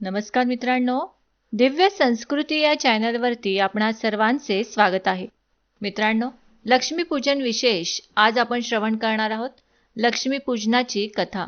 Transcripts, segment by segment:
नमस्कार मित्रांनो, दिव्य संस्कृती या चॅनलवरती आपणा सर्वांचे स्वागत आहे. मित्रांनो, लक्ष्मीपूजन विशेष आज आपण श्रवण करणार आहोत. लक्ष्मीपूजनाची कथा.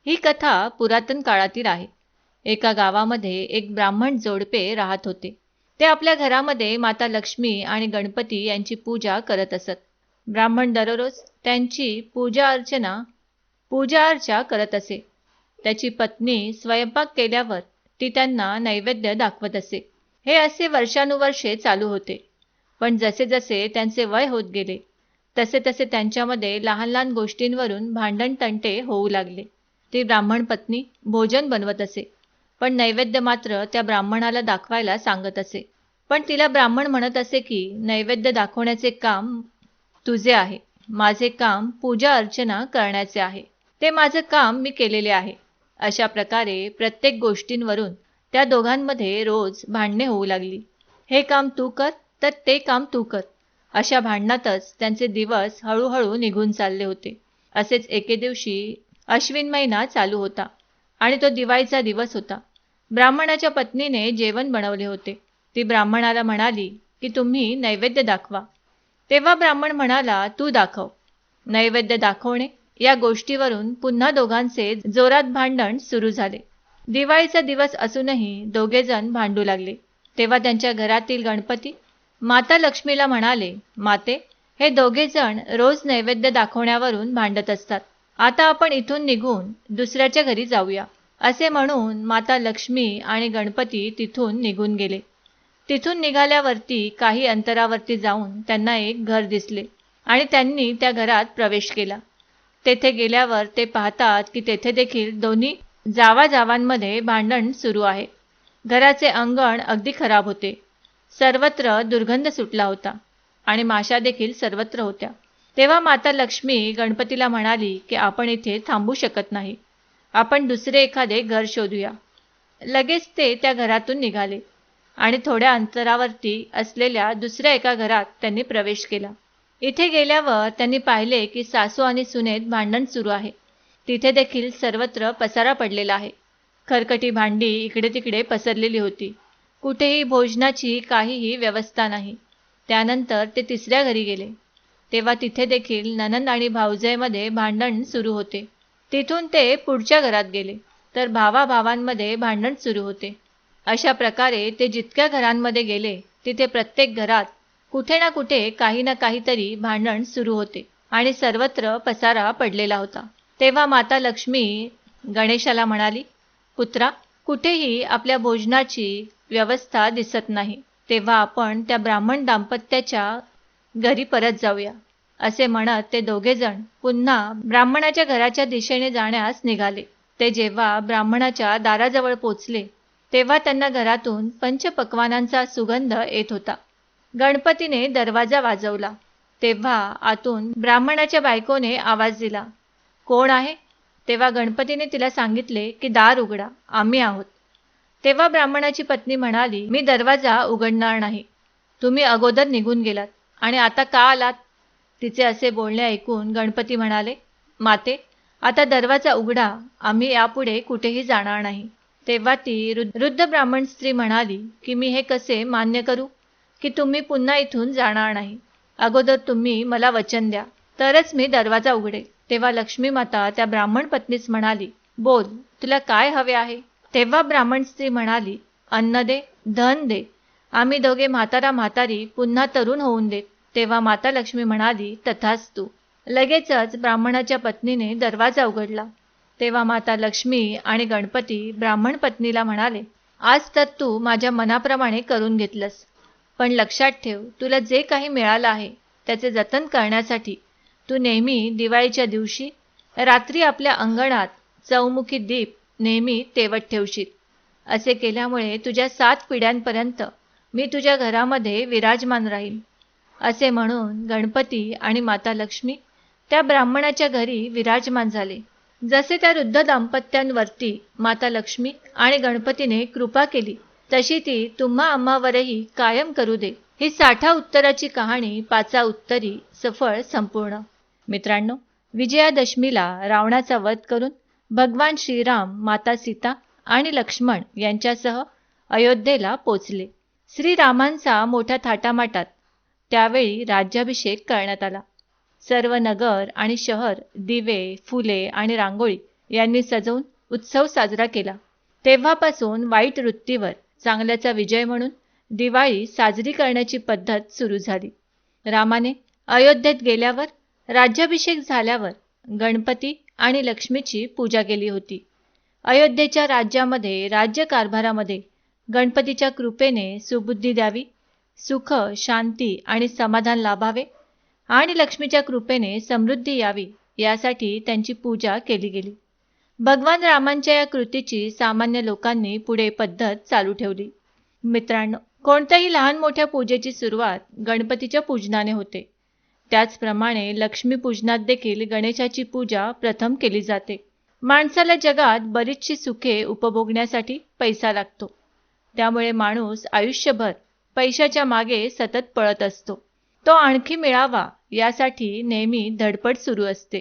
ही कथा पुरातन काळातील आहे. एका गावामध्ये एक ब्राह्मण जोडपे राहत होते. ते आपल्या घरामध्ये माता लक्ष्मी आणि गणपती यांची पूजा करत असत. ब्राह्मण दररोज त्यांची पूजा अर्चा करत असे. त्याची पत्नी स्वयंपाक केल्यावर ती त्यांना नैवेद्य दाखवत असे. हे असे वर्षानुवर्षे चालू होते. पण जसे जसे त्यांचे वय होत गेले तसे तसे त्यांच्यामध्ये लहान लहान गोष्टींवरून भांडण तंटे होऊ लागले. ती ब्राह्मण पत्नी भोजन बनवत असे, पण नैवेद्य मात्र त्या ब्राह्मणाला दाखवायला सांगत असे. पण तिला ब्राह्मण म्हणत असे की नैवेद्य दाखवण्याचे काम तुझे आहे, माझे काम पूजा अर्चना करण्याचे आहे. ते माझे काम मी केलेले आहे. अशा प्रकारे प्रत्येक गोष्टींवरून त्या दोघांमध्ये रोज भांडणे होऊ लागली. हे काम तू कर तर ते काम तू कर, अशा भांडणातच त्यांचे दिवस हळूहळू निघून चालले होते. असेच एके दिवशी अश्विन महिना चालू होता आणि तो दिवाळीचा दिवस होता. ब्राह्मणाच्या पत्नीने जेवण बनवले होते. ती ब्राह्मणाला म्हणाली की तुम्ही नैवेद्य दाखवा. तेव्हा ब्राह्मण म्हणाला, तू दाखव. नैवेद्य दाखवणे या गोष्टीवरून पुन्हा दोघांचे जोरात भांडण सुरू झाले. दिवाळीचा दिवस असूनही दोघेजण भांडू लागले. तेव्हा त्यांच्या घरातील गणपती माता लक्ष्मीला म्हणाले, माते, हे दोघेजण रोज नैवेद्य दाखवण्यावरून भांडत असतात. आता आपण इथून निघून दुसऱ्याच्या घरी जाऊया. असे म्हणून माता लक्ष्मी आणि गणपती तिथून निघून गेले. तिथून निघाल्यावरती काही अंतरावरती जाऊन त्यांना एक घर दिसले आणि त्यांनी त्या घरात प्रवेश केला. तेथे गेल्यावर ते पाहतात की तेथे देखील दोन्ही जावाजावांमध्ये भांडण सुरू आहे. घराचे अंगण अगदी खराब होते. सर्वत्र दुर्गंध सुटला होता आणि माशा देखील सर्वत्र होत्या. तेव्हा माता लक्ष्मी गणपतीला म्हणाली की आपण इथे थांबू शकत नाही, आपण दुसरे एखादे घर शोधूया. लगेच ते त्या घरातून निघाले आणि थोड्या अंतरावरती असलेल्या दुसऱ्या एका घरात त्यांनी प्रवेश केला. इथे गेल्यावर त्यांनी पाहिले की सासू आणि सुनेत भांडण सुरू आहे. तिथे देखील सर्वत्र पसारा पडलेला आहे. खरकटी भांडी इकडे तिकडे पसरलेली होती. कुठेही भोजनाची काहीही व्यवस्था नाही. त्यानंतर ते तिसऱ्या घरी गेले. तेव्हा तिथे देखील नणंद आणि भाऊजाईमध्ये भांडण सुरू होते. तिथून ते पुढच्या घरात गेले तर भावाभावांमध्ये भांडण सुरू होते. अशा प्रकारे ते जितक्या घरांमध्ये गेले तिथे प्रत्येक घरात कुठे ना कुठे काही ना काहीतरी भांडण सुरू होते आणि सर्वत्र पसारा पडलेला होता. तेव्हा माता लक्ष्मी गणेशाला म्हणाली, पुत्रा, कुठेही आपल्या भोजनाची व्यवस्था दिसत नाही. तेव्हा आपण त्या ब्राह्मण दाम्पत्याच्या घरी परत जाऊया. असे म्हणत ते दोघेजण पुन्हा ब्राह्मणाच्या घराच्या दिशेने जाण्यास निघाले. ते जेव्हा ब्राह्मणाच्या दाराजवळ पोचले तेव्हा त्यांना घरातून पंचपक्वानांचा सुगंध येत होता. गणपतीने दरवाजा वाजवला. तेव्हा आतून ब्राह्मणाच्या बायकोने आवाज दिला, कोण आहे? तेव्हा गणपतीने तिला सांगितले की दार उघडा, आम्ही आहोत. तेव्हा ब्राह्मणाची पत्नी म्हणाली, मी दरवाजा उघडणार नाही. तुम्ही अगोदर निघून गेलात आणि आता का आलात? तिचे असे बोलणे ऐकून गणपती म्हणाले, माते, आता दरवाजा उघडा, आम्ही यापुढे कुठेही जाणार नाही. तेव्हा ती वृद्ध ब्राह्मण स्त्री म्हणाली की मी हे कसे मान्य करू की तुम्ही पुन्हा इथून जाणार नाही. अगोदर तुम्ही मला वचन द्या, तरच मी दरवाजा उघडेल. तेव्हा लक्ष्मी माता त्या ब्राह्मण पत्नीस म्हणाली, बोल, तुला काय हवे आहे? तेव्हा ब्राह्मण स्त्री म्हणाली, अन्न दे, धन दे, आम्ही दोघे म्हातारा म्हातारी पुन्हा तरुण होऊन देत. तेव्हा माता लक्ष्मी म्हणाली, तथास्तु. लगेचच ब्राह्मणाच्या पत्नीने दरवाजा उघडला. तेव्हा माता लक्ष्मी आणि गणपती ब्राह्मण पत्नीला म्हणाले, आज तर तू माझ्या मनाप्रमाणे करून घेतलंस, पण लक्षात ठेव, तुला जे काही मिळालं आहे त्याचे जतन करण्यासाठी तू नेहमी दिवाळीच्या दिवशी रात्री आपल्या अंगणात चौमुखी दीप नेहमी तेवत ठेवशील. असे केल्यामुळे तुझ्या 7 पिढ्यांपर्यंत मी तुझ्या घरामध्ये विराजमान राहील. असे म्हणून गणपती आणि माता लक्ष्मी त्या ब्राह्मणाच्या घरी विराजमान झाले. जसे त्या वृद्ध दाम्पत्यांवरती माता लक्ष्मी आणि गणपतीने कृपा केली तशी ती तुम्हा आम्हावरही कायम करू दे. ही 60 उत्तराची कहाणी 5 उत्तरी सफळ संपूर्ण. मित्रांनो, विजयादशमीला रावणाचा वध करून भगवान श्रीराम, माता सीता आणि लक्ष्मण यांच्यासह अयोध्येला पोचले. श्रीरामांचा मोठ्या थाटामाटात त्यावेळी राज्याभिषेक करण्यात आला. सर्व नगर आणि शहर दिवे, फुले आणि रांगोळी यांनी सजवून उत्सव साजरा केला. तेव्हापासून वाईट वृत्तीवर चांगल्याचा विजय म्हणून दिवाळी साजरी करण्याची पद्धत सुरू झाली. रामाने अयोध्येत गेल्यावर राज्याभिषेक झाल्यावर गणपती आणि लक्ष्मीची पूजा केली होती. अयोध्येच्या राज्यामध्ये राज्यकारभारामध्ये गणपतीच्या कृपेने सुबुद्धी द्यावी, सुख, शांती आणि समाधान लाभावे आणि लक्ष्मीच्या कृपेने समृद्धी यावी यासाठी त्यांची पूजा केली गेली. भगवान रामांच्या या कृतीची सामान्य लोकांनी पुढे पद्धत चालू ठेवली. मित्रांनो, कोणत्याही लहान मोठ्या पूजेची सुरुवात गणपतीच्या पूजनाने होते. त्याचप्रमाणे लक्ष्मी पूजनात देखील गणेशाची पूजा प्रथम केली जाते. माणसाला जगात बरीचशी सुखे उपभोगण्यासाठी पैसा लागतो. त्यामुळे माणूस आयुष्यभर पैशाच्या मागे सतत पळत असतो. तो आणखी मिळावा यासाठी नेहमी धडपड सुरू असते.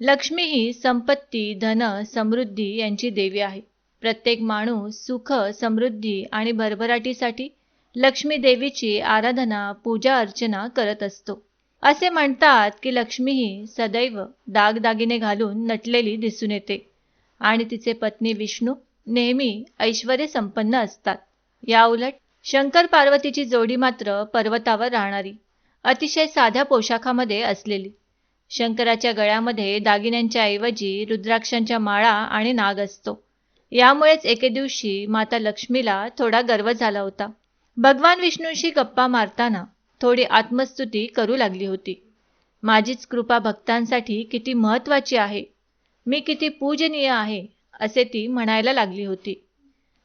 लक्ष्मी ही संपत्ती, धन, समृद्धी यांची देवी आहे. प्रत्येक माणूस सुख, समृद्धी आणि भरभराटीसाठी लक्ष्मी देवीची आराधना, पूजा अर्चना करत असतो. असे म्हणतात की लक्ष्मी ही सदैव दागदागिने घालून नटलेली दिसून येते आणि तिचे पत्नी विष्णू नेहमी ऐश्वर्य संपन्न असतात. याउलट शंकर पार्वतीची जोडी मात्र पर्वतावर राहणारी, अतिशय साध्या पोशाखामध्ये असलेली. शंकराच्या गळ्यामध्ये दागिन्यांच्या ऐवजी रुद्राक्षांच्या माळा आणि नाग असतो. यामुळेच एके दिवशी माता लक्ष्मीला थोडा गर्व झाला होता. भगवान विष्णूंशी गप्पा मारताना थोडी आत्मस्तुती करू लागली होती. माझीच कृपा भक्तांसाठी किती महत्त्वाची आहे, मी किती पूजनीय आहे, असे ती म्हणायला लागली होती.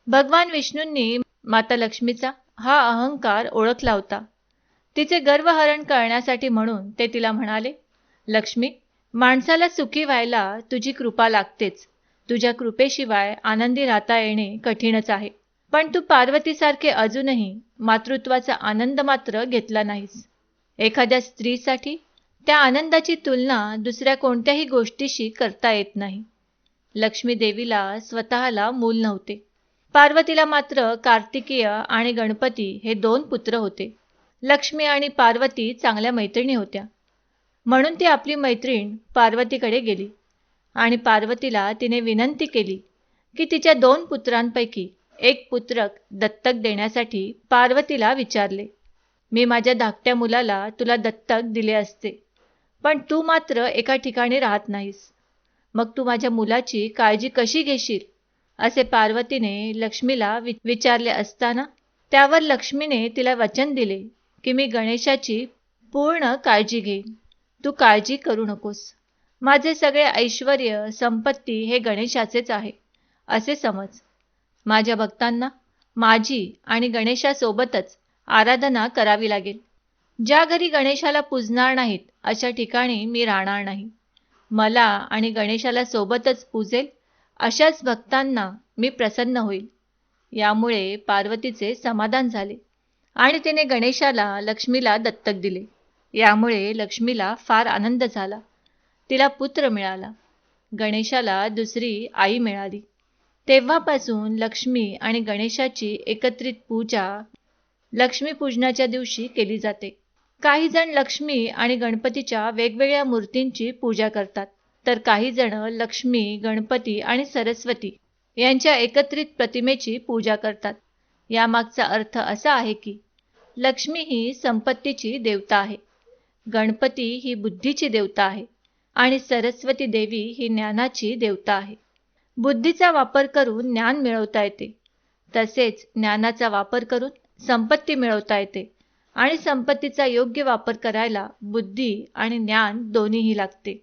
भगवान विष्णूंनी माता लक्ष्मीचा हा अहंकार ओळखला होता. तिचे गर्वहरण करण्यासाठी म्हणून ते तिला म्हणाले, लक्ष्मी, माणसाला सुखी व्हायला तुझी कृपा लागतेच. तुझ्या कृपेशिवाय आनंदी राहता येणे कठीणच आहे. पण तू पार्वतीसारखे अजूनही मातृत्वाचा आनंद मात्र घेतला नाहीस. एखाद्या स्त्रीसाठी त्या आनंदाची तुलना दुसऱ्या कोणत्याही गोष्टीशी करता येत नाही. लक्ष्मी देवीला स्वतःला मूल नव्हते. पार्वतीला मात्र कार्तिकेय आणि गणपती हे 2 पुत्र होते. लक्ष्मी आणि पार्वती चांगल्या मैत्रिणी होत्या. म्हणून ती आपली मैत्रीण पार्वतीकडे गेली आणि पार्वतीला तिने विनंती केली की तिच्या 2 पुत्रांपैकी एक पुत्रक दत्तक देण्यासाठी पार्वतीला विचारले. मी माझ्या धाकट्या मुलाला तुला दत्तक दिले असते, पण तू मात्र एका ठिकाणी राहत नाहीस. मग तू माझ्या मुलाची काळजी कशी घेशील, असे पार्वतीने लक्ष्मीला विचारले असताना त्यावर लक्ष्मीने तिला वचन दिले की मी गणेशाची पूर्ण काळजी घेईन. तू काळजी करू नकोस. माझे सगळे ऐश्वर्य, संपत्ती हे गणेशाचेच आहे असे समज. माझ्या भक्तांना माझी आणि गणेशासोबतच आराधना करावी लागेल. ज्या घरी गणेशाला पूजणार नाहीत अशा ठिकाणी मी राहणार नाही. मला आणि गणेशाला सोबतच पूजेल अशाच भक्तांना मी प्रसन्न होईल. यामुळे पार्वतीचे समाधान झाले आणि तिने गणेशाला लक्ष्मीला दत्तक दिले. यामुळे लक्ष्मीला फार आनंद झाला. तिला पुत्र मिळाला. गणेशाला दुसरी आई मिळाली. तेव्हापासून लक्ष्मी आणि गणेशाची एकत्रित पूजा लक्ष्मीपूजनाच्या दिवशी केली जाते. काही जण लक्ष्मी आणि गणपतीच्या वेगवेगळ्या मूर्तींची पूजा करतात, तर काही जण लक्ष्मी, गणपती आणि सरस्वती यांच्या एकत्रित प्रतिमेची पूजा करतात. यामागचा अर्थ असा आहे की लक्ष्मी ही संपत्तीची देवता आहे, गणपती ही बुद्धीची देवता आहे आणि सरस्वती देवी ही ज्ञानाची देवता आहे. बुद्धीचा वापर करून ज्ञान मिळवता येते, तसेच ज्ञानाचा वापर करून संपत्ती मिळवता येते आणि संपत्तीचा योग्य वापर करायला बुद्धी आणि ज्ञान दोन्हीही लागते.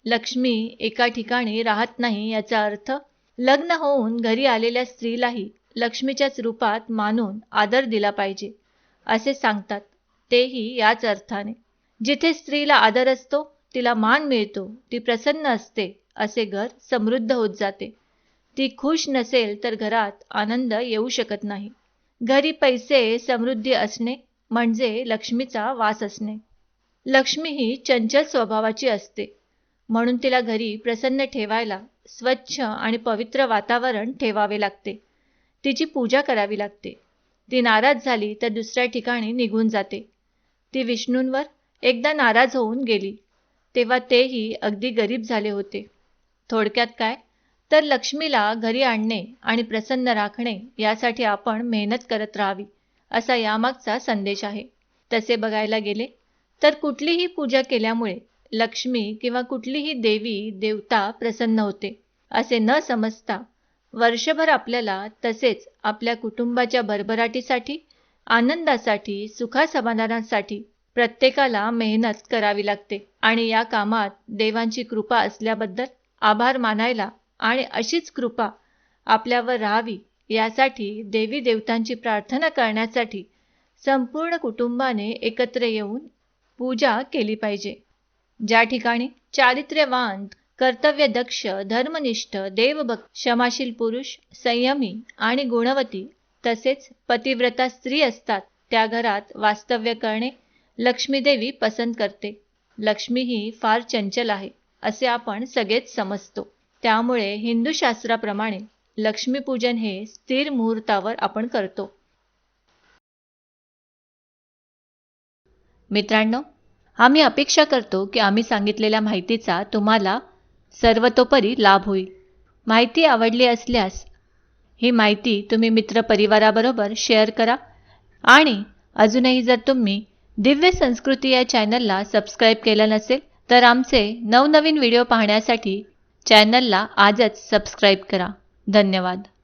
लक्ष्मी एका ठिकाणी राहत नाही याचा अर्थ लग्न होऊन घरी आलेल्या स्त्रीलाही लक्ष्मीच्याच रूपात मानून आदर दिला पाहिजे असे सांगतात. तेही याच अर्थाने. जिथे स्त्रीला आदर असतो, तिला मान मिळतो, ती प्रसन्न असते, असे घर समृद्ध होत जाते. ती खुश नसेल तर घरात आनंद येऊ शकत नाही. घरी पैसे, समृद्धी असणे म्हणजे लक्ष्मीचा वास असणे. लक्ष्मी ही चंचल स्वभावाची असते. म्हणून तिला घरी प्रसन्न ठेवायला स्वच्छ आणि पवित्र वातावरण ठेवावे लागते. तिची पूजा करावी लागते. ती नाराज झाली तर दुसऱ्या ठिकाणी निघून जाते. ती विष्णूंवर एकदा नाराज होऊन गेली, तेव्हा तेही अगदी गरीब झाले होते. थोडक्यात काय तर लक्ष्मीला घरी आणणे आणि प्रसन्न राखणे यासाठी आपण मेहनत करत राहावी, असा यामागचा संदेश आहे. तसे बघायला गेले तर कुठलीही पूजा केल्यामुळे लक्ष्मी किंवा कुठलीही देवी देवता प्रसन्न होते असे न समजता वर्षभर आपल्याला तसेच आपल्या कुटुंबाच्या भरभराटीसाठी, आनंदासाठी, सुखासमाधानासाठी प्रत्येकाला मेहनत करावी लागते आणि या कामात देवांची कृपा असल्याबद्दल आभार मानायला आणि अशीच कृपा आपल्यावर राहावी यासाठी देवी देवतांची प्रार्थना करण्यासाठी संपूर्ण कुटुंबाने एकत्र येऊन पूजा केली पाहिजे. ज्या ठिकाणी चारित्र्यवान, कर्तव्यदक्ष, धर्मनिष्ठ, देवभक्त, क्षमाशील पुरुष, संयमी आणि गुणवती तसेच पतिव्रता स्त्री असतात त्या घरात वास्तव्य करणे लक्ष्मीदेवी पसंत करते. लक्ष्मी ही फार चंचल आहे असे आपण सगळेच समजतो. त्यामुळे हिंदू शास्त्राप्रमाणे लक्ष्मीपूजन हे स्थिर मुहूर्तावर आपण करतो. मित्रांनो, आम्ही अपेक्षा करतो की आम्ही सांगितलेल्या माहितीचा तुम्हाला सर्वतोपरी लाभ होईल. माहिती आवडली असल्यास ही माहिती तुम्ही मित्रपरिवाराबरोबर शेअर करा आणि अजूनही जर तुम्ही दिव्य संस्कृती या चॅनलला सबस्क्राईब केलं नसेल तर आमचे नवनवीन व्हिडिओ पाहण्यासाठी चॅनलला आजच सबस्क्राईब करा. धन्यवाद.